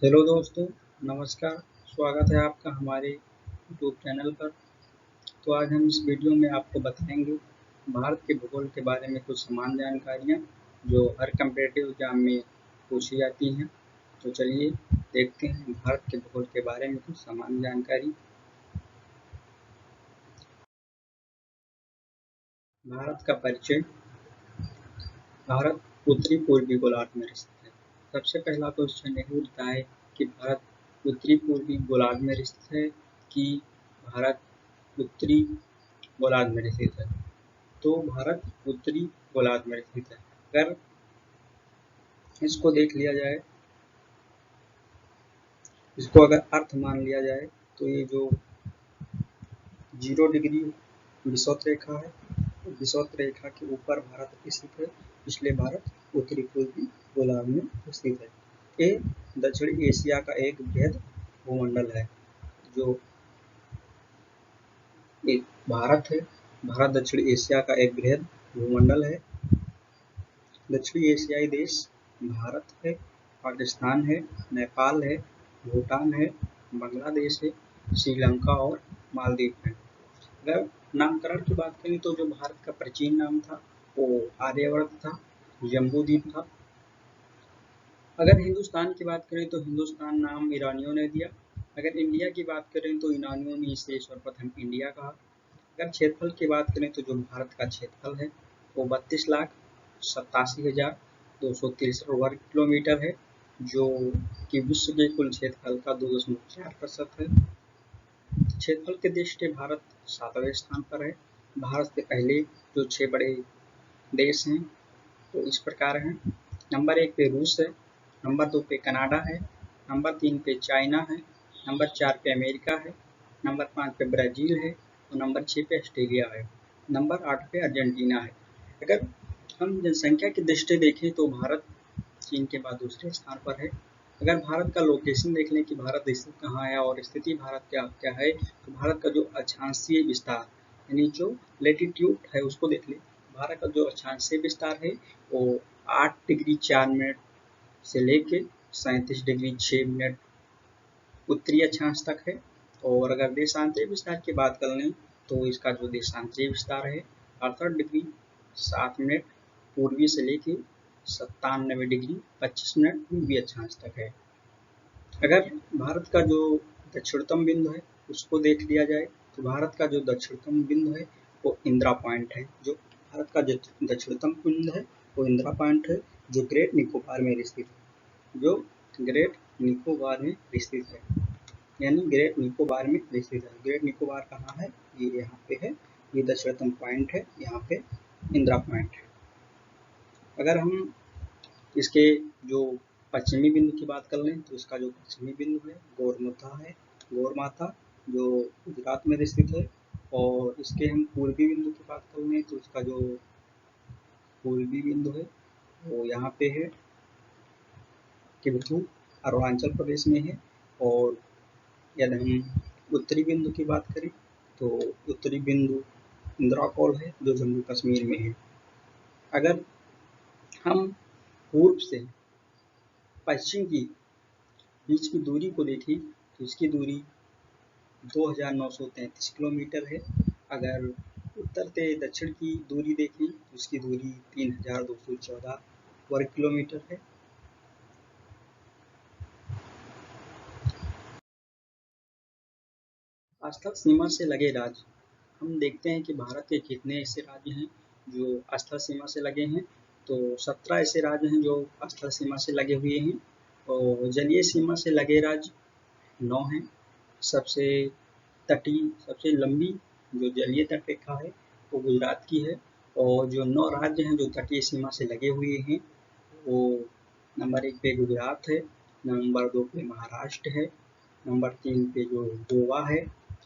Hello दोस्तों, नमस्कार। स्वागत है आपका हमारे यूट्यूब चैनल पर। तो आज हम इस वीडियो में आपको बताएंगे भारत के भूगोल के बारे में कुछ समान जानकारियाँ जो हर कम्पिटिटिव एग्जाम में पूछी जाती हैं। तो चलिए देखते हैं भारत के भूगोल के बारे में कुछ समान जानकारी। भारत का परिचय। भारत उत्तरी पूर्वी गोलार्ध में स्थित है। सबसे पहला क्वेश्चन यही उठता है कि भारत उत्तरी पूर्वी गोलार्ध में स्थित है कि भारत उत्तरी गोलार्ध में स्थित है। तो भारत उत्तरी गोलार्ध में स्थित है। अगर इसको देख लिया जाए, इसको अगर अर्थ मान लिया जाए तो ये जो 0 डिग्री विषुवत रेखा है, विषुवत रेखा के ऊपर भारत स्थित है, इसलिए भारत उत्तरी पूर्वी गोलार्ध में स्थित है। ये दक्षिण एशिया का एक वृहद भूमंडल है। जो एक भारत है, भारत दक्षिण एशिया का एक वृहद भूमंडल है। दक्षिणी एशियाई देश भारत है, पाकिस्तान है, नेपाल है, भूटान है, बांग्लादेश है, श्रीलंका और मालदीव है। अगर नामकरण की बात करें तो जो भारत का प्राचीन नाम था वो आर्यवर्त था, जम्बूद्वीप था। अगर हिंदुस्तान की बात करें तो हिंदुस्तान नाम ईरानियों ने दिया। अगर इंडिया की बात करें तो ईरानियों ने इसे सर्वप्रथम इंडिया कहा। अगर क्षेत्रफल की बात करें तो जो भारत का क्षेत्रफल है वो 32,87,263 वर्ग किलोमीटर है, जो कि विश्व के कुल क्षेत्रफल का 2.4% है। क्षेत्रफल की दृष्टि भारत 7वें स्थान पर है। भारत से पहले जो 6 बड़े देश हैं वो इस प्रकार हैं। नंबर 1 पे रूस है, नंबर 2 पे कनाडा है, नंबर 3 पे चाइना है, नंबर 4 पे अमेरिका है, नंबर 5 पे ब्राज़ील है और नंबर 6 पे ऑस्ट्रेलिया है, नंबर 8 पे अर्जेंटीना है। अगर हम जनसंख्या की दृष्टि देखें तो भारत चीन के बाद दूसरे स्थान पर है। अगर भारत का लोकेशन देख लें कि भारत स्थित कहाँ है और स्थिति भारत क्या क्या है, तो भारत का जो अक्षांशीय विस्तार यानी जो लेटीट्यूड है उसको देख लें। भारत का जो अक्षांशीय विस्तार है वो 8 डिग्री 4 मिनट से लेके 37 डिग्री 6 मिनट उत्तरी अक्षांश तक है। और अगर देशांतरीय विस्तार की बात कर लें तो इसका जो देशांतरीय विस्तार है 68 डिग्री 7 मिनट पूर्वी से लेके 97 डिग्री 25 मिनट पूर्वी अक्षांश तक है। अगर भारत का जो दक्षिणतम बिंदु है उसको देख लिया जाए तो भारत का जो दक्षिणतम बिंदु है वो इंदिरा पॉइंट है। जो भारत का दक्षिणतम बिंदु है वो इंदिरा पॉइंट है, जो ग्रेट निकोबार में स्थित है। जो ग्रेट निकोबार में स्थित है, यानी ग्रेट निकोबार में स्थित है। ग्रेट निकोबार कहाँ है? ये यहाँ पे है, ये दक्षिणतम पॉइंट है, यहाँ पे इंदिरा पॉइंट है। अगर हम इसके जो पश्चिमी बिंदु की बात कर लें तो इसका जो पश्चिमी बिंदु है गौरमाथा है, गौरमाथा जो गुजरात में स्थित है। और इसके हम पूर्वी बिंदु की बात कर लें तो इसका जो पूर्वी बिंदु है वो यहाँ पे है, किबथू अरुणाचल प्रदेश में है। और यदि हम उत्तरी बिंदु की बात करें तो उत्तरी बिंदु इंद्राकोल है जो जम्मू कश्मीर में है। अगर हम पूर्व से पश्चिम की बीच की दूरी को देखें तो इसकी दूरी 2933 किलोमीटर है। अगर उत्तर से दक्षिण की दूरी देखें तो इसकी दूरी 3214 वर्ग किलोमीटर है। स्थल सीमा से लगे राज्य। हम देखते हैं कि भारत के कितने ऐसे राज्य हैं जो स्थल सीमा से लगे हैं। तो 17 ऐसे राज्य हैं जो स्थल सीमा से लगे हुए हैं और जलीय सीमा से लगे राज्य 9 हैं। सबसे तटीय सबसे लंबी जो जलीय तट रेखा है वो गुजरात की है। और जो 9 राज्य हैं जो तटीय सीमा से लगे हुए हैं वो नंबर 1 पे गुजरात है, नंबर 2 पे महाराष्ट्र है, नंबर 3 पे जो गोवा है,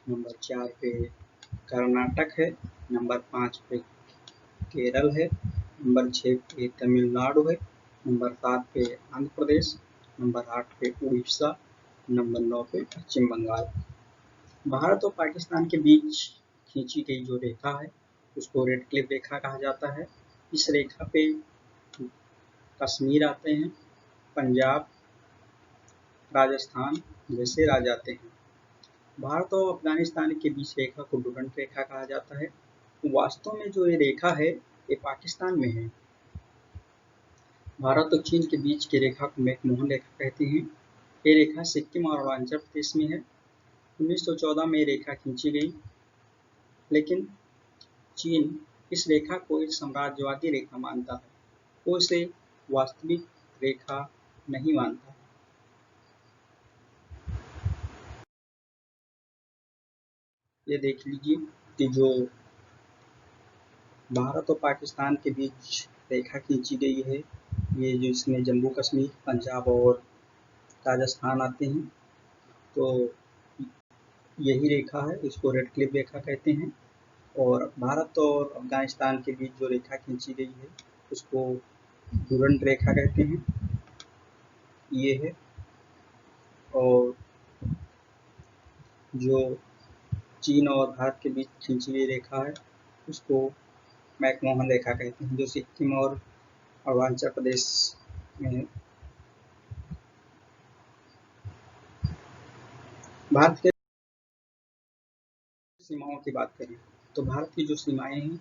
नंबर 4 पे कर्नाटक है, नंबर 5 पे केरल है, नंबर 6 पे तमिलनाडु है, नंबर 7 पे आंध्र प्रदेश, नंबर 8 पे उड़ीसा, नंबर 9 पे पश्चिम बंगाल। भारत और पाकिस्तान के बीच खींची गई जो रेखा है उसको रेड क्लिफ रेखा कहा जाता है। इस रेखा पे कश्मीर आते हैं, पंजाब, राजस्थान जैसे राज्य आते हैं। भारत और अफगानिस्तान के बीच रेखा को डुरंड रेखा कहा जाता है। वास्तव में जो ये रेखा है ये पाकिस्तान में है। भारत और चीन के बीच की रेखा को मैकमोहन रेखा कहते हैं। ये रेखा सिक्किम और अरुणाचल प्रदेश में है। 1914 में रेखा खींची गई, लेकिन चीन इस रेखा को एक साम्राज्यवादी रेखा मानता है, वो इसे वास्तविक रेखा नहीं मानता। ये देख लीजिए कि जो भारत और पाकिस्तान के बीच रेखा खींची गई है, ये जो इसमें जम्मू कश्मीर, पंजाब और राजस्थान आते हैं, तो यही रेखा है, इसको रेड क्लिफ रेखा कहते हैं। और भारत और अफगानिस्तान के बीच जो रेखा खींची गई है उसको डुरंड रेखा कहते हैं, ये है। और जो चीन और भारत के बीच खींची गई रेखा है उसको मैकमोहन रेखा कहते हैं, जो सिक्किम और अरुणाचल प्रदेश में है। भारत के सीमाओं की बात करें तो भारत की जो सीमाएं हैं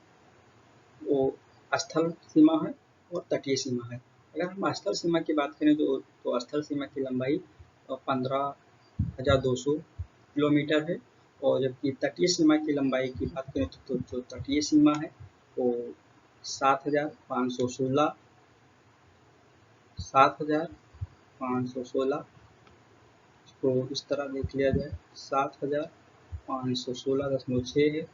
वो स्थल सीमा है और तटीय सीमा है। अगर हम स्थल सीमा की बात करें तो स्थल सीमा की लंबाई 15,200 किलोमीटर है, और जबकि तटीय सीमा की लंबाई की बात करें तो जो तटीय सीमा है वो 7,516 7,516 तो इस तरह देख लिया जाए, 7,516.6 है,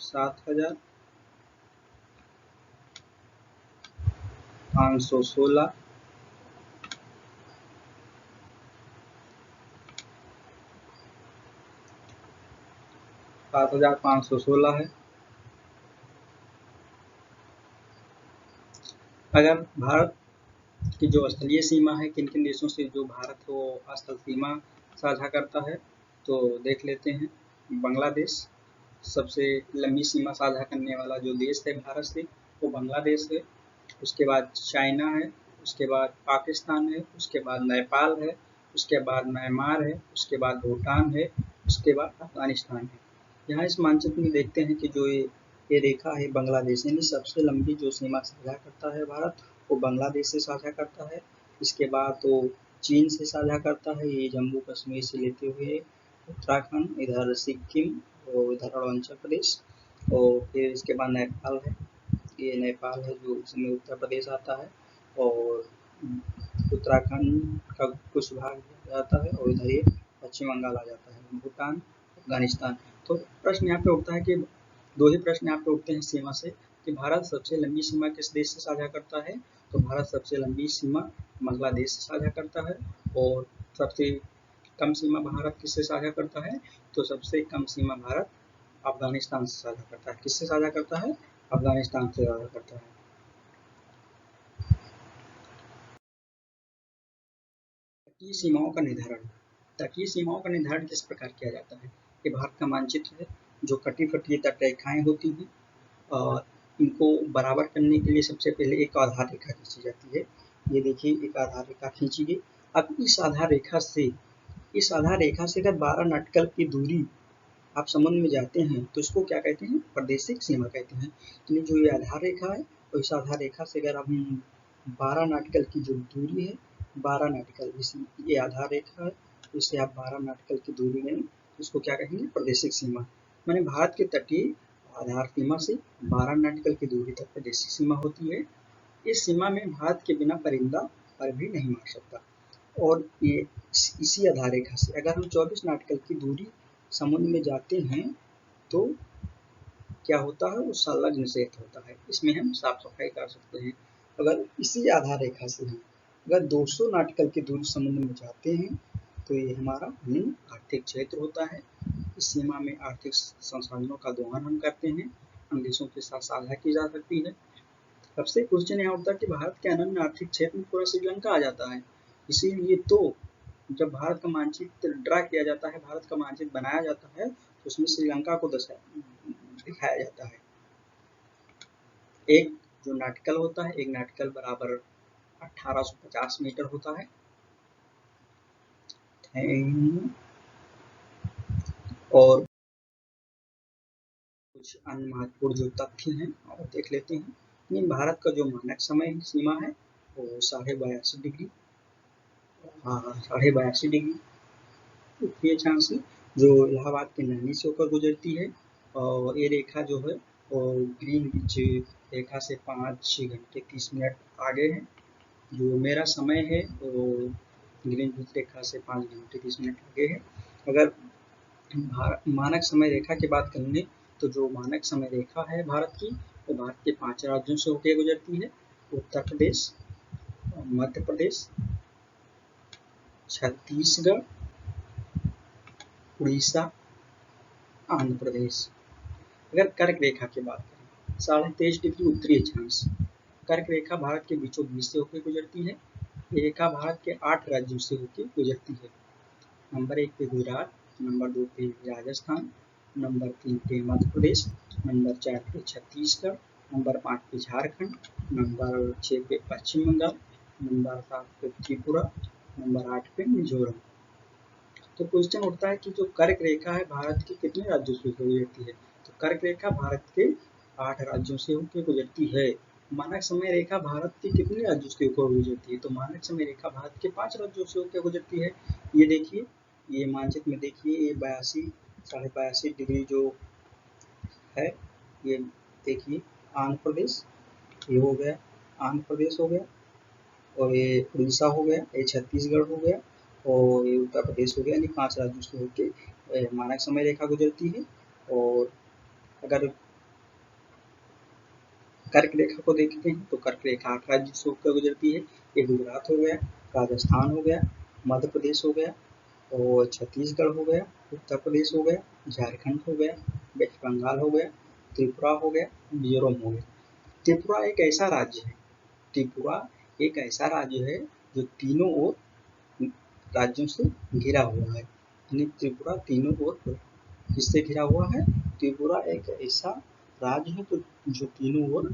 7,516 7,516 है। अगर भारत की जो स्थलीय सीमा है, किन किन देशों से जो भारत वो स्थल सीमा साझा करता है, तो देख लेते हैं। बांग्लादेश सबसे लंबी सीमा साझा करने वाला जो देश है भारत से, वो बांग्लादेश है। उसके बाद चाइना है, उसके बाद पाकिस्तान है, उसके बाद नेपाल है, उसके बाद म्यांमार है, उसके बाद भूटान है, उसके बाद अफगानिस्तान है। यहाँ इस मानचित्र में देखते हैं कि जो ये रेखा है बांग्लादेश, यानी सबसे लंबी जो सीमा साझा करता है भारत, वो बांग्लादेश से साझा करता है। इसके बाद वो चीन से साझा करता है, ये जम्मू कश्मीर से लेते हुए उत्तराखंड, इधर सिक्किम और इधर अरुणाचल प्रदेश, और फिर इसके बाद नेपाल है, ये नेपाल है जो इसमें उत्तर प्रदेश आता है, और उत्तराखंड का कुछ भाग जाता है, और इधर ये पश्चिम बंगाल आ जाता है, भूटान, अफगानिस्तान। तो प्रश्न यहाँ पे उठता है कि दो ही प्रश्न यहाँ पे उठते हैं सीमा से, कि भारत सबसे लंबी सीमा किस देश से साझा करता है, तो भारत सबसे लंबी सीमा बांग्लादेश से साझा करता है। और सबसे कम सीमा भारत किससे साझा करता है, तो सबसे कम सीमा भारत अफगानिस्तान से साझा करता है। किससे साझा करता है, अफगानिस्तान से साझा करता है। तटीय सीमाओं का निर्धारण, तटीय सीमाओं का निर्धारण किस प्रकार किया जाता है, ये भारत का मानचित्र है, जो कटी फटी तट रेखाएं होती हैं, इनको बराबर करने के लिए सबसे पहले एक आधार रेखा खींची जाती है। ये देखिए एक आधार रेखा खींची गई। अब इस आधार रेखा से अगर 12 नाटिकल की दूरी आप समुद्र में जाते हैं तो इसको क्या कहते हैं, प्रादेशिक सीमा कहते हैं। तो जो ये आधार रेखा है, तो इस आधार रेखा से अगर हम 12 नाटिकल की जो दूरी है, 12 नाटिकल, ये आधार रेखा है, तो इससे आप 12 नाटिकल की दूरी लें, इसको क्या कहेंगे, प्रादेशिक सीमा। माने भारत के तटीय आधार सीमा से 12 नाटिकल की दूरी तक प्रादेशिक सीमा होती है। इस सीमा में भारत के बिना परिंदा पर भी नहीं मार सकता। और ये इसी आधार रेखा से अगर हम 24 नाटिकल की दूरी समुद्र में जाते हैं तो क्या होता है, वो संलग्न क्षेत्र होता है, इसमें हम साफ सफाई कर सकते हैं। अगर इसी आधार रेखा से हम अगर 200 नाटिकल की दूरी समुद्र में जाते हैं तो ये हमारा आर्थिक क्षेत्र होता है। इस सीमा में आर्थिक संसाधनों का दोहन हम करते हैं, हम देशों के साथ साझा की जा सकती है। सबसे क्वेश्चन यहाँ उठता है कि भारत के अनन्य आर्थिक क्षेत्र में पूरा श्रीलंका आ जाता है। इसीलिए तो जब भारत का मानचित्र ड्रा किया जाता है, भारत का मानचित्र बनाया जाता है, तो उसमें श्रीलंका को दिखाया जाता है। एक जो नाटिकल होता है, एक नाटिकल बराबर 1850 मीटर होता है। हैं और कुछ अन्य महत्वपूर्ण जो तथ्य हैं और देख लेते हैं। नहीं, भारत का जो मानक समय सीमा है वो 82.5 डिग्री, 82.5 डिग्री उत्तरी अक्षांश से जो इलाहाबाद के नैनी से होकर गुजरती है। और ये रेखा जो है वो ग्रीनविच रेखा से 5 घंटे 30 मिनट आगे है। जो मेरा समय है वो ग्रीनविच रेखा से 5 घंटे 30 मिनट आगे है। अगर मानक समय रेखा की बात करेंगे तो जो मानक समय रेखा है भारत की, वो भारत के 5 राज्यों से होकर गुजरती है। उत्तर प्रदेश, मध्य प्रदेश, छत्तीसगढ़, उड़ीसा, आंध्र प्रदेश। अगर कर्क रेखा की बात करें, 23.5 डिग्री उत्तरी अक्षांश, कर्क रेखा भारत के बीचों बीच से होकर गुजरती है। ये रेखा भारत के 8 राज्यों से होकर गुजरती है। नंबर 1 पे गुजरात, नंबर 2 पे राजस्थान, नंबर 3 पे मध्य प्रदेश, नंबर 4 पे छत्तीसगढ़, नंबर 5 पे झारखंड, नंबर 6 पे पश्चिम बंगाल, नंबर 7 पे त्रिपुरा, नंबर 8 पे मिजोरम। तो क्वेश्चन उठता है कि जो कर्क रेखा है भारत के कितने राज्यों से होकर गुजरती है। तो कर्क रेखा भारत के 8 राज्यों से होकर गुजरती है। मानक समय रेखा भारत के कितने राज्यों से होकर गुजरती है। तो मानक समय रेखा भारत के 5 राज्यों से होकर गुजरती है। ये देखिए, ये मानचित्र में देखिए, ये 82 डिग्री जो है, ये देखिए आंध्र प्रदेश, ये हो गया आंध्र प्रदेश हो गया, और ये उड़ीसा हो गया, ये छत्तीसगढ़ हो गया, और ये उत्तर प्रदेश हो गया। यानी 5 राज्यों से होकर मानक समय रेखा गुजरती है। और अगर कर्क रेखा को देखते हैं तो कर्क रेखा 8 राज्यों से होकर गुजरती है। ये गुजरात हो गया, राजस्थान हो गया, मध्य प्रदेश हो गया, और छत्तीसगढ़ हो गया, उत्तर प्रदेश हो गया, झारखंड हो गया, वेस्ट बंगाल हो गया, त्रिपुरा हो गया, मिजोरम हो गया। त्रिपुरा एक ऐसा राज्य है, त्रिपुरा एक ऐसा राज्य है जो तीनों ओर राज्यों से घिरा हुआ है। यानी त्रिपुरा तीनों ओर किससे घिरा हुआ है। त्रिपुरा एक ऐसा राज्य है जो तीनों ओर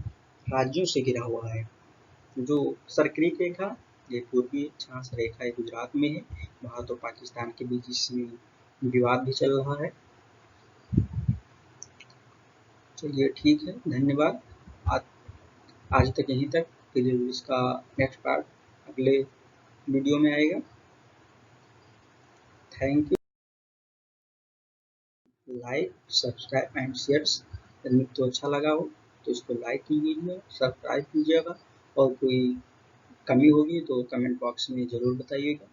राज्यों से घिरा हुआ है। जो सर्करिक रेखा, ये पूर्वी अक्षांश रेखा है, गुजरात में है। भारत और पाकिस्तान के बीच इसमें विवाद भी चल रहा है। चलिए ठीक है, धन्यवाद। आज तक यहीं तक। फिर इसका नेक्स्ट पार्ट अगले वीडियो में आएगा। Thank you. Like, subscribe and shares. यदि तो अच्छा लगा हो तो इसको लाइक कीजिए, सब्सक्राइब कीजिएगा, और कोई कमी होगी तो कमेंट बॉक्स में ज़रूर बताइएगा।